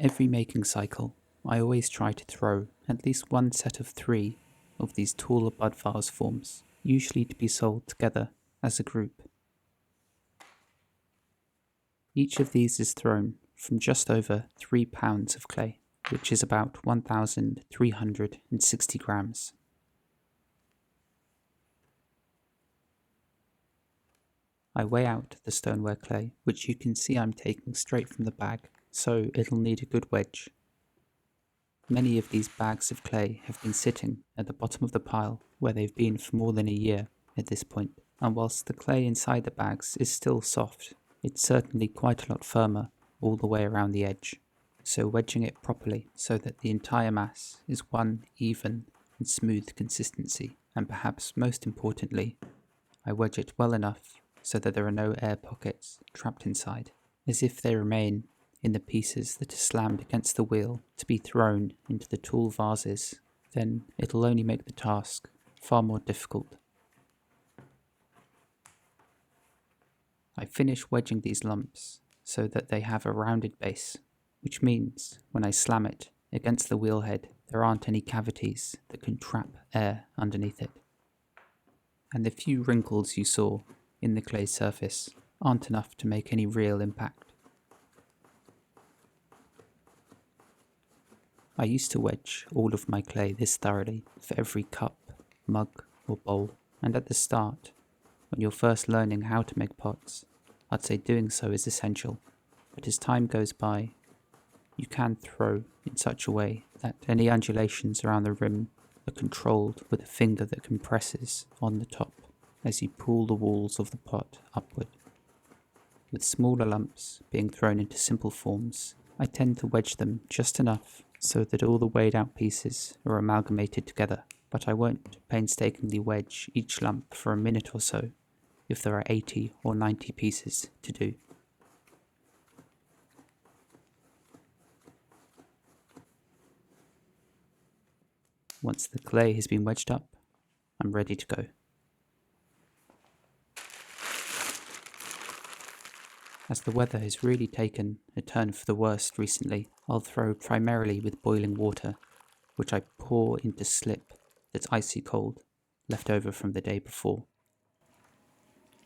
Every making cycle, I always try to throw at least one set of 3 of these taller bud vase forms, usually to be sold together as a group. Each of these is thrown from just over 3 pounds of clay, which is about 1,360 grams. I weigh out the stoneware clay, which you can see I'm taking straight from the bag, so it'll need a good wedge. Many of these bags of clay have been sitting at the bottom of the pile where they've been for more than a year at this point, and whilst the clay inside the bags is still soft, it's certainly quite a lot firmer all the way around the edge. So wedging it properly so that the entire mass is one even and smooth consistency, and perhaps most importantly, I wedge it well enough so that there are no air pockets trapped inside, as if they remain in the pieces that are slammed against the wheel to be thrown into the tall vases, then it'll only make the task far more difficult. I finish wedging these lumps so that they have a rounded base, which means when I slam it against the wheel head, there aren't any cavities that can trap air underneath it. And the few wrinkles you saw in the clay surface aren't enough to make any real impact. I used to wedge all of my clay this thoroughly for every cup, mug or bowl, and at the start, when you're first learning how to make pots, I'd say doing so is essential, but as time goes by, you can throw in such a way that any undulations around the rim are controlled with a finger that compresses on the top as you pull the walls of the pot upward. With smaller lumps being thrown into simple forms, I tend to wedge them just enough so that all the weighed out pieces are amalgamated together, but I won't painstakingly wedge each lump for a minute or so if there are 80 or 90 pieces to do. Once the clay has been wedged up, I'm ready to go. As the weather has really taken a turn for the worst recently, I'll throw primarily with boiling water, which I pour into slip that's icy cold, left over from the day before.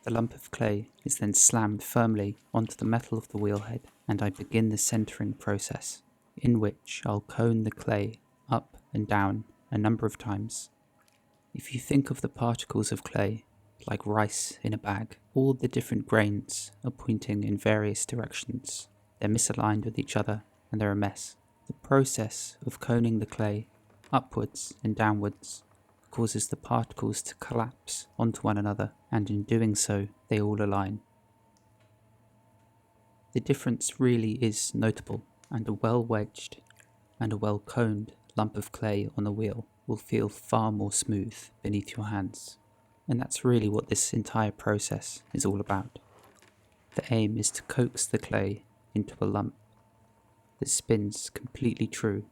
The lump of clay is then slammed firmly onto the metal of the wheelhead, and I begin the centering process, in which I'll cone the clay up and down a number of times. If you think of the particles of clay like rice in a bag, all the different grains are pointing in various directions. They're misaligned with each other and they're a mess. The process of coning the clay upwards and downwards causes the particles to collapse onto one another, and in doing so, they all align. The difference really is notable, and a well-wedged and a well-coned lump of clay on a wheel will feel far more smooth beneath your hands. And that's really what this entire process is all about. The aim is to coax the clay into a lump that spins completely true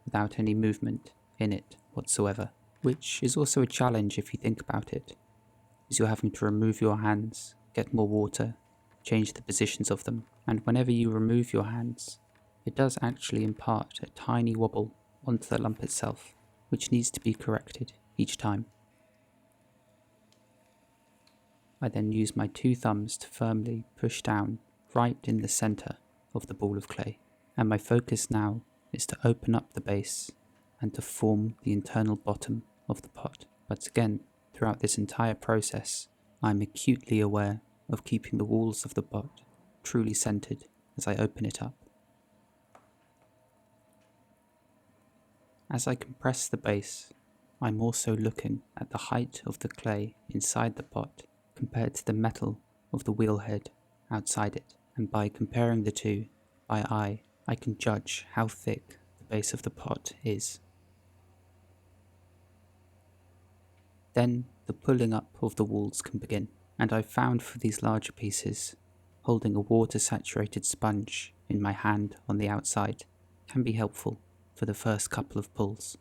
without any movement in it whatsoever, which is also a challenge if you think about it, as you're having to remove your hands, get more water, change the positions of them, and whenever you remove your hands, it does actually impart a tiny wobble onto the lump itself, which needs to be corrected each time. I then use my 2 thumbs to firmly push down right in the centre of the ball of clay, and my focus now is to open up the base and to form the internal bottom of the pot. But again, throughout this entire process, I'm acutely aware of keeping the walls of the pot truly centred as I open it up. As I compress the base, I'm also looking at the height of the clay inside the pot compared to the metal of the wheelhead outside it, and by comparing the two by eye, I can judge how thick the base of the pot is. Then the pulling up of the walls can begin, and I've found for these larger pieces, holding a water-saturated sponge in my hand on the outside can be helpful for the first couple of pulls.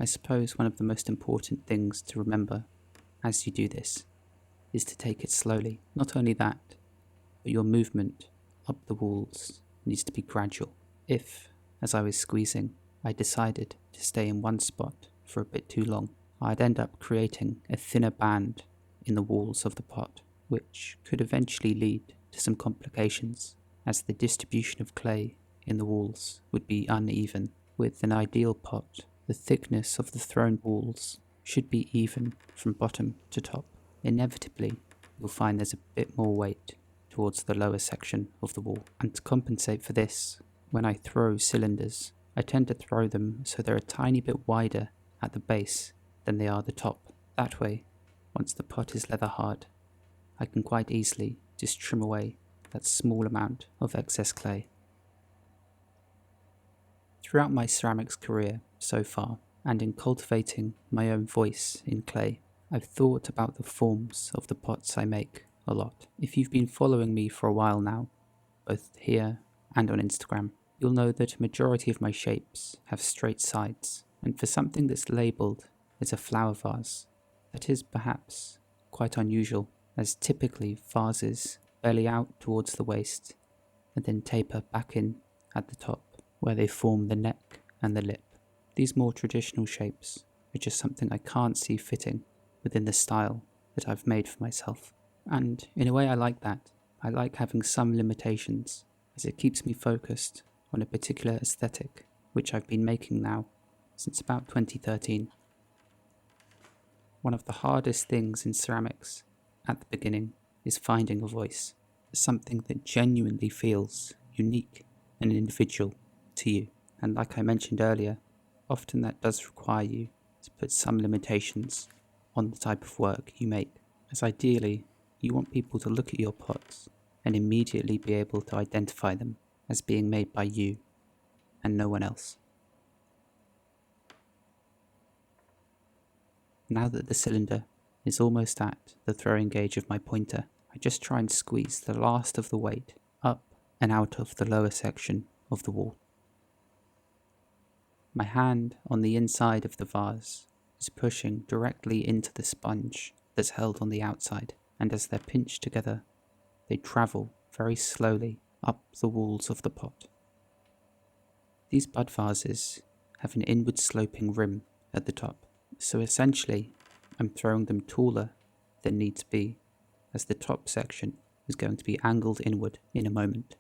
I suppose one of the most important things to remember as you do this is to take it slowly. Not only that, but your movement up the walls needs to be gradual. If, as I was squeezing, I decided to stay in one spot for a bit too long, I'd end up creating a thinner band in the walls of the pot, which could eventually lead to some complications, as the distribution of clay in the walls would be uneven. With an ideal pot, the thickness of the thrown walls should be even from bottom to top. Inevitably, you'll find there's a bit more weight towards the lower section of the wall. And to compensate for this, when I throw cylinders, I tend to throw them so they're a tiny bit wider at the base than they are the top. That way, once the pot is leather hard, I can quite easily just trim away that small amount of excess clay. Throughout my ceramics career so far, and in cultivating my own voice in clay, I've thought about the forms of the pots I make a lot. If you've been following me for a while now, both here and on Instagram, you'll know that a majority of my shapes have straight sides, and for something that's labelled as a flower vase, that is perhaps quite unusual, as typically vases belly out towards the waist and then taper back in at the top, where they form the neck and the lip. These more traditional shapes are just something I can't see fitting within the style that I've made for myself. And in a way I like that. I like having some limitations, as it keeps me focused on a particular aesthetic, which I've been making now since about 2013. One of the hardest things in ceramics at the beginning is finding a voice, something that genuinely feels unique and individual to you. And like I mentioned earlier, often that does require you to put some limitations on the type of work you make, as ideally you want people to look at your pots and immediately be able to identify them as being made by you and no one else. Now that the cylinder is almost at the throwing gauge of my pointer, I just try and squeeze the last of the weight up and out of the lower section of the wall. My hand on the inside of the vase is pushing directly into the sponge that's held on the outside, and as they're pinched together, they travel very slowly up the walls of the pot. These bud vases have an inward sloping rim at the top, so essentially I'm throwing them taller than needs be, as the top section is going to be angled inward in a moment.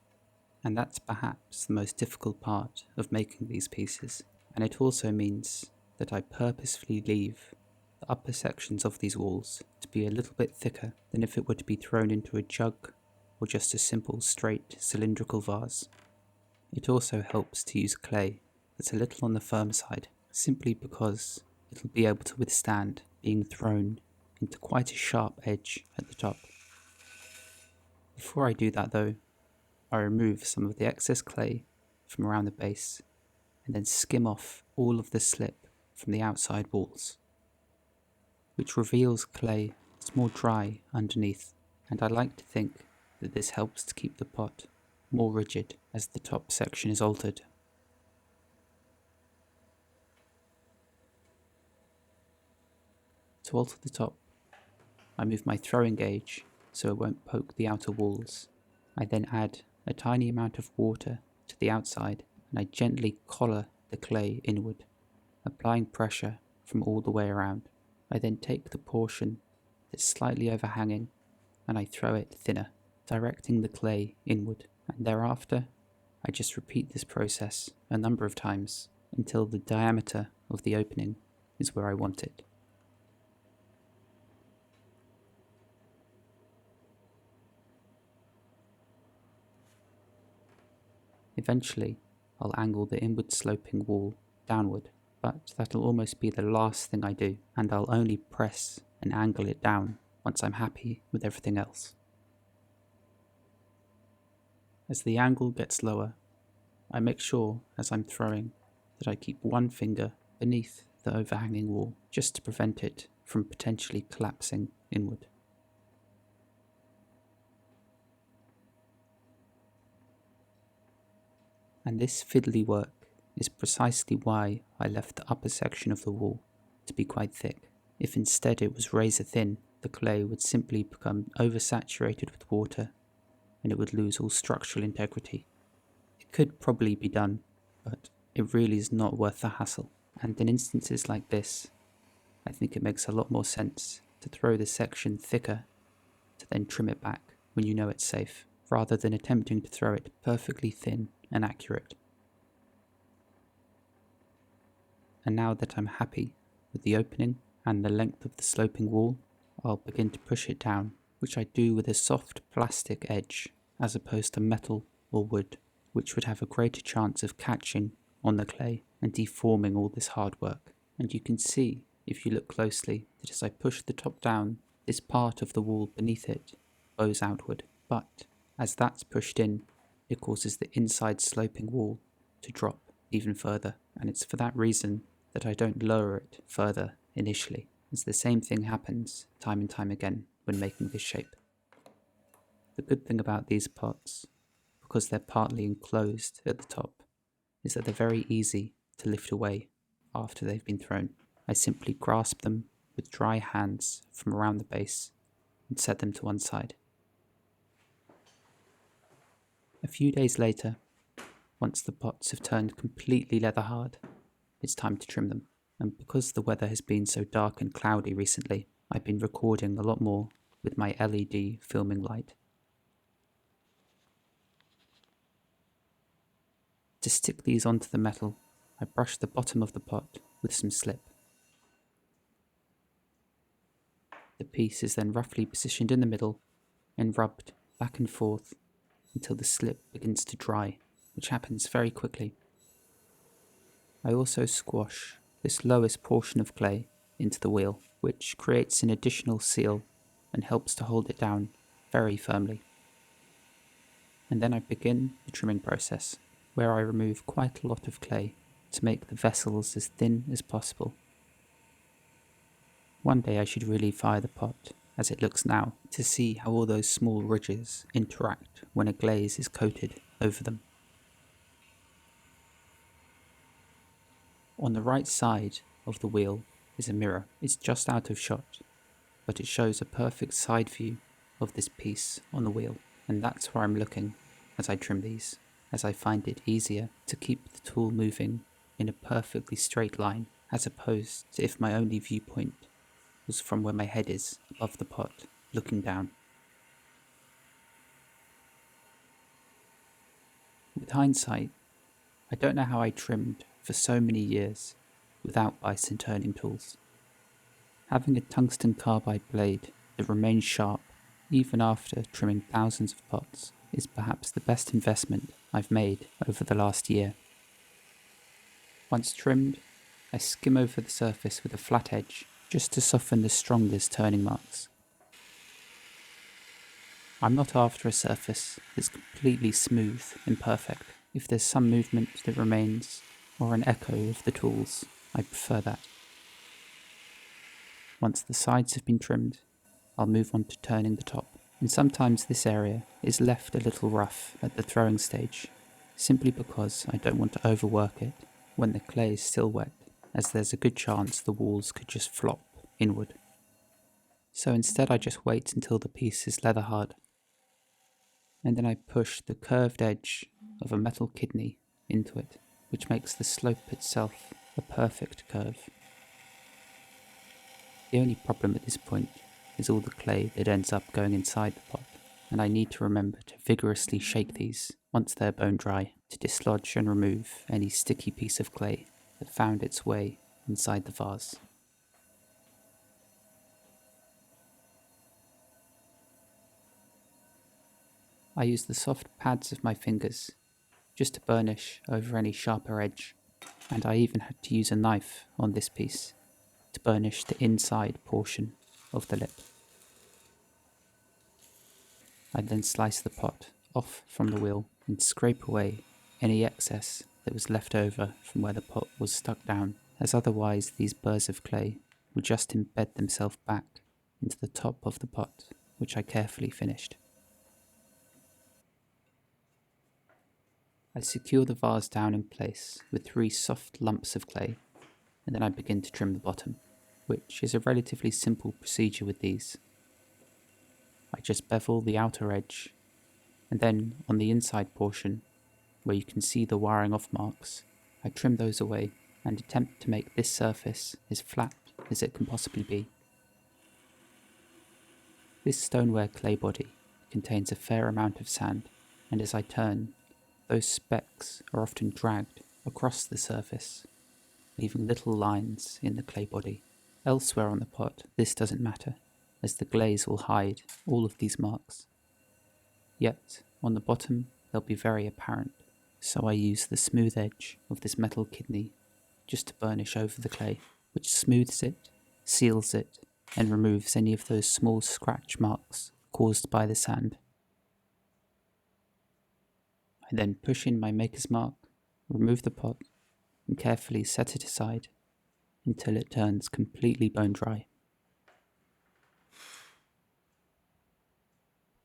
And that's perhaps the most difficult part of making these pieces, and it also means that I purposefully leave the upper sections of these walls to be a little bit thicker than if it were to be thrown into a jug or just a simple straight cylindrical vase. It also helps to use clay that's a little on the firm side, simply because it'll be able to withstand being thrown into quite a sharp edge at the top. Before I do that though, I remove some of the excess clay from around the base and then skim off all of the slip from the outside walls, which reveals clay that's more dry underneath, and I like to think that this helps to keep the pot more rigid as the top section is altered. To alter the top, I move my throwing gauge so it won't poke the outer walls. I then add a tiny amount of water to the outside and I gently collar the clay inward, applying pressure from all the way around. I then take the portion that's slightly overhanging and I throw it thinner, directing the clay inward, and thereafter I just repeat this process a number of times until the diameter of the opening is where I want it. Eventually, I'll angle the inward sloping wall downward, but that'll almost be the last thing I do, and I'll only press and angle it down once I'm happy with everything else. As the angle gets lower, I make sure as I'm throwing that I keep one finger beneath the overhanging wall, just to prevent it from potentially collapsing inward. And this fiddly work is precisely why I left the upper section of the wall to be quite thick. If instead it was razor thin, the clay would simply become oversaturated with water and it would lose all structural integrity. It could probably be done, but it really is not worth the hassle. And in instances like this, I think it makes a lot more sense to throw the section thicker to then trim it back when you know it's safe, rather than attempting to throw it perfectly thin and accurate. And now that I'm happy with the opening and the length of the sloping wall, I'll begin to push it down, which I do with a soft plastic edge as opposed to metal or wood, which would have a greater chance of catching on the clay and deforming all this hard work. And you can see, if you look closely, that as I push the top down, this part of the wall beneath it bows outward. But as that's pushed in, it causes the inside sloping wall to drop even further. And it's for that reason that I don't lower it further initially, as the same thing happens time and time again when making this shape. The good thing about these pots, because they're partly enclosed at the top, is that they're very easy to lift away after they've been thrown. I simply grasp them with dry hands from around the base and set them to one side. A few days later, once the pots have turned completely leather hard, it's time to trim them. And because the weather has been so dark and cloudy recently, I've been recording a lot more with my LED filming light. To stick these onto the metal, I brush the bottom of the pot with some slip. The piece is then roughly positioned in the middle and rubbed back and forth until the slip begins to dry, which happens very quickly. I also squash this lowest portion of clay into the wheel, which creates an additional seal and helps to hold it down very firmly. And then I begin the trimming process, where I remove quite a lot of clay to make the vessels as thin as possible. One day I should really fire the pot, as it looks now, to see how all those small ridges interact when a glaze is coated over them. On the right side of the wheel is a mirror. It's just out of shot, but it shows a perfect side view of this piece on the wheel, and that's where I'm looking as I trim these, as I find it easier to keep the tool moving in a perfectly straight line, as opposed to if my only viewpoint was from where my head is above the pot, looking down. With hindsight, I don't know how I trimmed for so many years without bison turning tools. Having a tungsten carbide blade that remains sharp even after trimming thousands of pots is perhaps the best investment I've made over the last year. Once trimmed, I skim over the surface with a flat edge just to soften the strongest turning marks. I'm not after a surface that's completely smooth and perfect. If there's some movement that remains, or an echo of the tools, I prefer that. Once the sides have been trimmed, I'll move on to turning the top. And sometimes this area is left a little rough at the throwing stage, simply because I don't want to overwork it when the clay is still wet, as there's a good chance the walls could just flop inward. So instead I just wait until the piece is leather hard, and then I push the curved edge of a metal kidney into it, which makes the slope itself a perfect curve. The only problem at this point is all the clay that ends up going inside the pot, and I need to remember to vigorously shake these once they're bone dry to dislodge and remove any sticky piece of clay that found its way inside the vase. I use the soft pads of my fingers just to burnish over any sharper edge, and I even had to use a knife on this piece to burnish the inside portion of the lip. I then slice the pot off from the wheel and scrape away any excess that was left over from where the pot was stuck down, as otherwise these burrs of clay would just embed themselves back into the top of the pot, which I carefully finished. I secure the vase down in place with 3 soft lumps of clay, and then I begin to trim the bottom, which is a relatively simple procedure with these, I just bevel the outer edge, and then on the inside portion, where you can see the wiring off marks, I trim those away and attempt to make this surface as flat as it can possibly be. This stoneware clay body contains a fair amount of sand, and as I turn, those specks are often dragged across the surface, leaving little lines in the clay body. Elsewhere on the pot, this doesn't matter, as the glaze will hide all of these marks. Yet, on the bottom, they'll be very apparent, so I use the smooth edge of this metal kidney just to burnish over the clay, which smooths it, seals it, and removes any of those small scratch marks caused by the sand. I then push in my maker's mark, remove the pot, and carefully set it aside until it turns completely bone dry.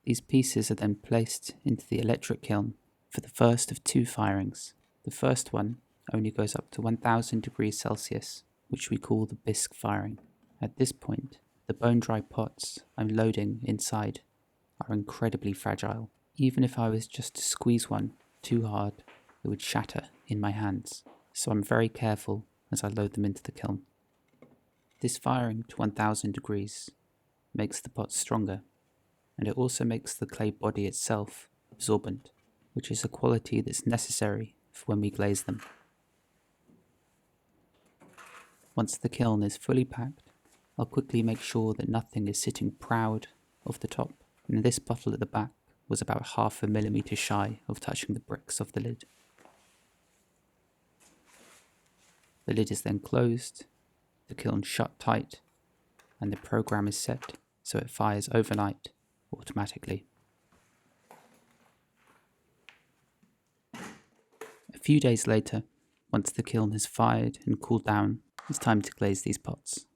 These pieces are then placed into the electric kiln for the first of 2 firings. The first one only goes up to 1000 degrees Celsius, which we call the bisque firing. At this point, the bone dry pots I'm loading inside are incredibly fragile. Even if I was just to squeeze one too hard, it would shatter in my hands, so I'm very careful as I load them into the kiln. This firing to 1000 degrees makes the pots stronger, and it also makes the clay body itself absorbent, which is a quality that's necessary for when we glaze them. Once the kiln is fully packed, I'll quickly make sure that nothing is sitting proud of the top, and this bottle at the back was about 0.5 millimeter shy of touching the bricks of the lid. The lid is then closed, the kiln shut tight, and the program is set so it fires overnight automatically. A few days later, once the kiln has fired and cooled down, it's time to glaze these pots.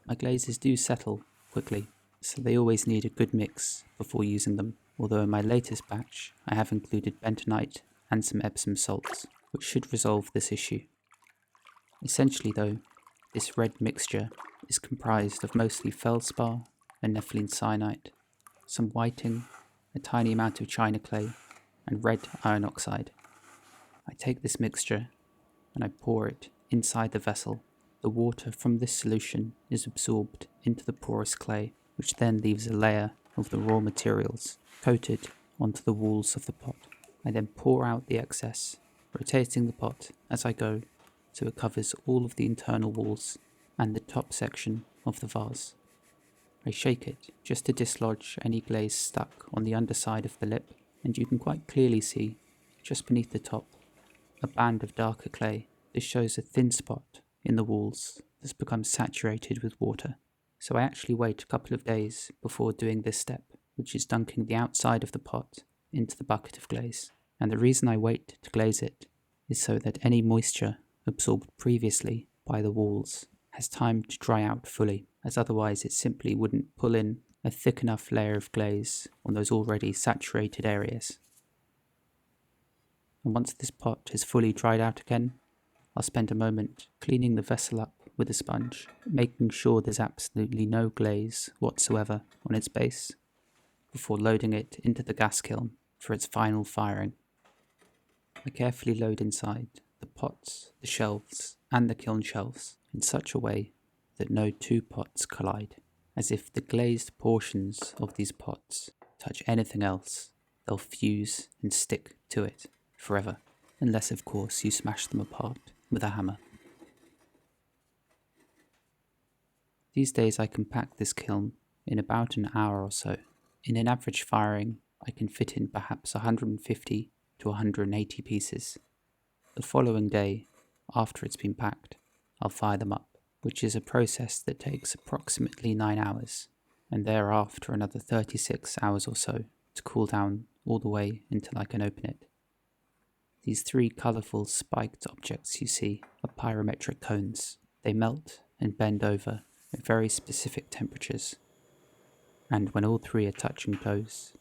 My glazes do settle quickly, so they always need a good mix before using them, although in my latest batch I have included bentonite and some Epsom salts, which should resolve this issue. Essentially though, this red mixture is comprised of mostly feldspar and nepheline cyanide, some whiting, a tiny amount of china clay, and red iron oxide. I take this mixture and I pour it inside the vessel. The water from this solution is absorbed into the porous clay, which then leaves a layer of the raw materials coated onto the walls of the pot. I then pour out the excess, rotating the pot as I go so it covers all of the internal walls and the top section of the vase. I shake it just to dislodge any glaze stuck on the underside of the lip, and you can quite clearly see, just beneath the top, a band of darker clay. This shows a thin spot in the walls that's become saturated with water. So I actually wait a couple of days before doing this step, which is dunking the outside of the pot into the bucket of glaze. And the reason I wait to glaze it is so that any moisture absorbed previously by the walls has time to dry out fully, as otherwise it simply wouldn't pull in a thick enough layer of glaze on those already saturated areas. And once this pot is fully dried out again, I'll spend a moment cleaning the vessel up with a sponge, making sure there's absolutely no glaze whatsoever on its base, before loading it into the gas kiln for its final firing. I carefully load inside the pots, the shelves, and the kiln shelves in such a way that no 2 pots collide, as if the glazed portions of these pots touch anything else, they'll fuse and stick to it forever, unless of course you smash them apart with a hammer. These days I can pack this kiln in about an hour or so. In an average firing, I can fit in perhaps 150 to 180 pieces. The following day, after it's been packed, I'll fire them up, which is a process that takes approximately 9 hours, and thereafter another 36 hours or so to cool down all the way until I can open it. These 3 colourful spiked objects you see are pyrometric cones. They melt and bend over at very specific temperatures, and when all 3 are touching toes,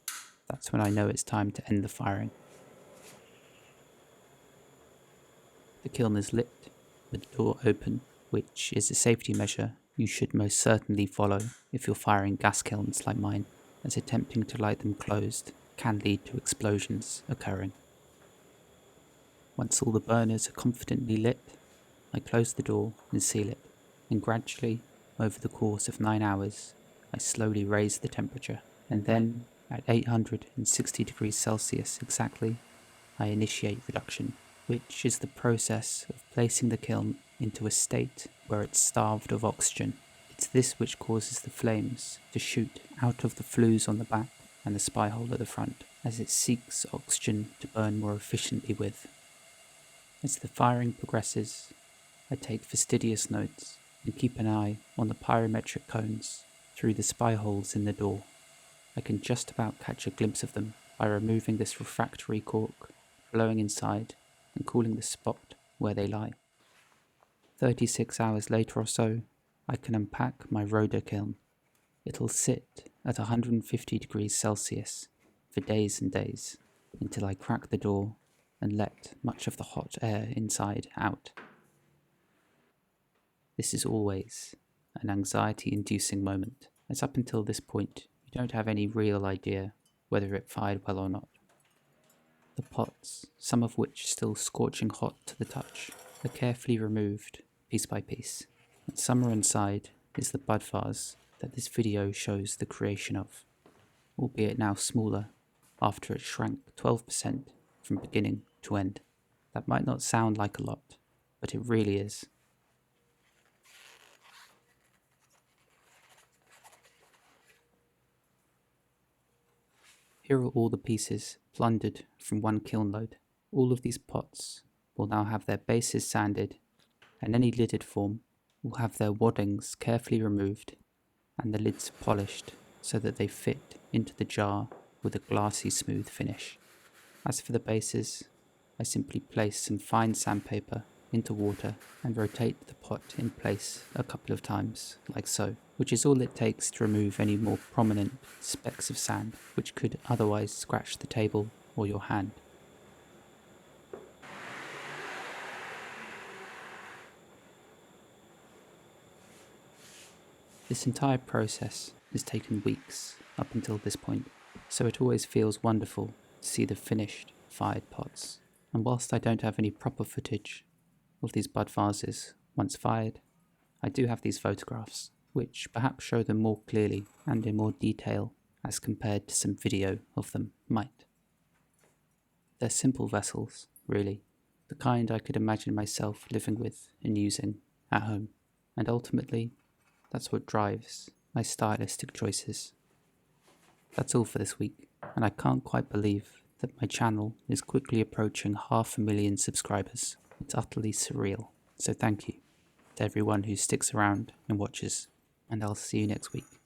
that's when I know it's time to end the firing. The kiln is lit with the door open, which is a safety measure you should most certainly follow if you're firing gas kilns like mine. as attempting to light them closed can lead to explosions occurring. Once all the burners are confidently lit, I close the door and seal it, and gradually, over the course of 9 hours, I slowly raise the temperature, and then, at 860 degrees Celsius exactly, I initiate reduction, which is the process of placing the kiln into a state where it's starved of oxygen. It's this which causes the flames to shoot out of the flues on the back and the spy hole at the front, as it seeks oxygen to burn more efficiently with. As the firing progresses, I take fastidious notes and keep an eye on the pyrometric cones through the spy holes in the door. I can just about catch a glimpse of them by removing this refractory cork, blowing inside, and cooling the spot where they lie. 36 hours later or so, I can unpack my Rhoda kiln. It'll sit at 150 degrees Celsius for days and days, until I crack the door and let much of the hot air inside out. This is always an anxiety-inducing moment, as up until this point you don't have any real idea whether it fired well or not. The pots, some of which still scorching hot to the touch, are carefully removed piece by piece, and somewhere inside is the bud vase that this video shows the creation of, albeit now smaller after it shrank 12% from beginning to end. That might not sound like a lot, but it really is. Here are all the pieces plundered from one kiln load. All of these pots will now have their bases sanded, and any lidded form will have their waddings carefully removed and the lids polished so that they fit into the jar with a glassy smooth finish. As for the bases, I simply place some fine sandpaper into water and rotate the pot in place a couple of times, like so, which is all it takes to remove any more prominent specks of sand which could otherwise scratch the table or your hand. This entire process has taken weeks up until this point, so it always feels wonderful to see the finished, fired pots. And whilst I don't have any proper footage of these bud vases once fired, I do have these photographs, which perhaps show them more clearly and in more detail as compared to some video of them might. They're simple vessels, really, the kind I could imagine myself living with and using at home, and ultimately, that's what drives my stylistic choices. That's all for this week, and I can't quite believe that my channel is quickly approaching 500,000 subscribers. It's utterly surreal, so thank you to everyone who sticks around and watches, and I'll see you next week.